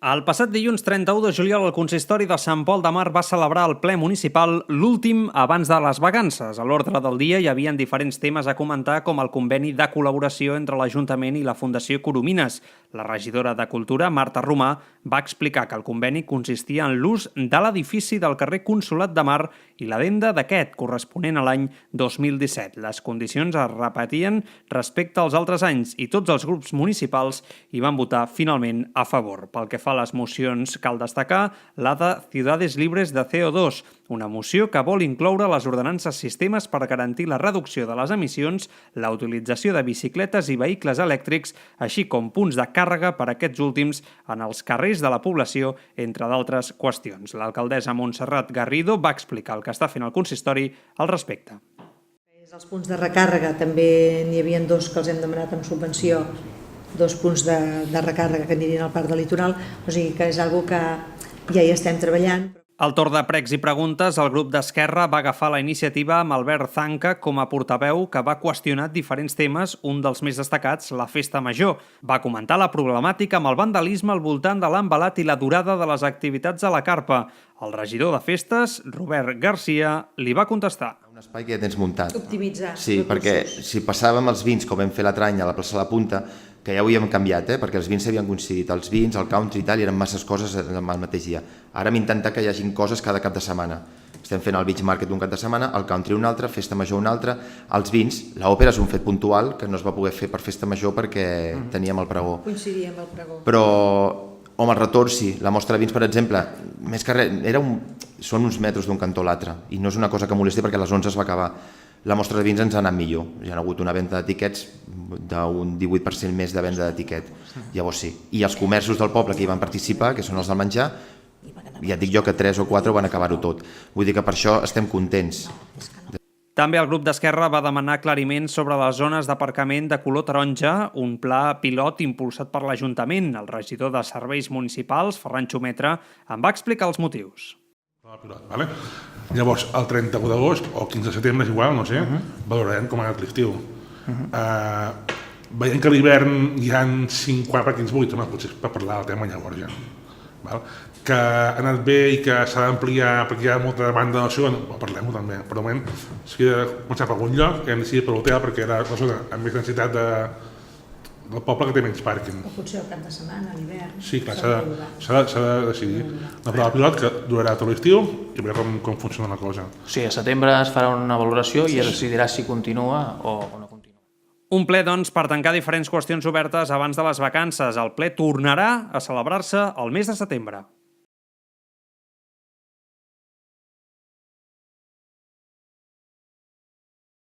El passat dilluns 31 de juliol el consistori de Sant Pol de Mar va celebrar el ple municipal, l'últim abans de les vacances. A l'ordre del dia hi havia diferents temes a comentar, com el conveni de col·laboració entre l'Ajuntament i la Fundació Coromines. La regidora de Cultura, Marta Romà, va explicar que el conveni consistia en l'ús de l'edifici del carrer Consolat de Mar i la venda d'aquest, corresponent a l'any 2017. Les condicions es repetien respecte als altres anys i tots els grups municipals hi van votar finalment a favor. Pel que fa a les mocions, cal destacar la de Ciudades Libres de CO2, una moció que vol incloure les ordenances sistemes per garantir la reducció de les emissions, la utilització de bicicletes i vehicles elèctrics, així com punts de càrrega per a aquests últims en els carrers de la població, entre d'altres qüestions. L'alcaldessa Montserrat Garrido va explicar el que està fent el consistori al respecte. Els punts de recàrrega també n'hi havia dos que els hem demanat amb subvenció, dos punts de recàrrega que anirien al Parc del Litoral, o sigui que és una cosa que ja hi estem treballant. Al torn de pregs i preguntes, el grup d'Esquerra va agafar la iniciativa amb Albert Zanca com a portaveu, que va qüestionar diferents temes, un dels més destacats, la festa major. Va comentar la problemàtica amb el vandalisme al voltant de l'envelat i la durada de les activitats a la carpa. El regidor de festes, Robert Garcia, li va contestar. Un espai que ja tens muntat. Optimitzar. Sí, perquè si passàvem els vins, com vam fer l'altre any a la plaça de la Punta, que ja ho havíem canviat, perquè els vins s'havien coincidit, els vins, el country i tal, i eren masses coses el mateix dia. Ara hem intentat que hi hagin coses cada cap de setmana. Estem fent el beach market un cap de setmana, el country un altre, festa major un altre, els vins, l'òpera és un fet puntual que no es va poder fer per festa major perquè teníem el pregó. Coincidia amb el pregó. Però, home, el retorn sí, la mostra de vins, per exemple, més que res, són uns metres d'un cantó a l'altre, i no és una cosa que molesti perquè a les 11 es va acabar. La mostra de vins ens ha anat millor, hi ha hagut una venda d'etiquets d'un 18% més de venda d'etiquet, llavors sí. I els comerços del poble que hi van participar, que són els del menjar, ja et dic jo que 3 o 4 van acabar-ho tot. Vull dir que per això estem contents. També el grup d'Esquerra va demanar aclariments sobre les zones d'aparcament de color taronja, un pla pilot impulsat per l'Ajuntament. El regidor de Serveis Municipals, Ferran Xumetra, en va explicar els motius. Vale? Llavors, el 31 d'agost o 15 de setembre, és igual, no sé, valorarem com ha anat l'estiu. Veiem que a l'hivern hi ha 5 partits buits, potser per parlar del tema llavors ja. Val? Que ha anat bé i que s'ha d'ampliar perquè hi ha molta demanda de nació, parlem-ho també. Per el moment, s'ha de començar per algun lloc, hem decidit per l'hotel perquè era la zona amb més densitat del poble que té menys pàrquing. O potser el cap de setmana, a l'hivern. Sí, clar, s'ha de decidir. Una prova pilot que durarà tot l'estiu i veure com funciona la cosa. Sí, a setembre es farà una valoració i es decidirà si continua o no continua. Un ple, doncs, per tancar diferents qüestions obertes abans de les vacances. El ple tornarà a celebrar-se el mes de setembre.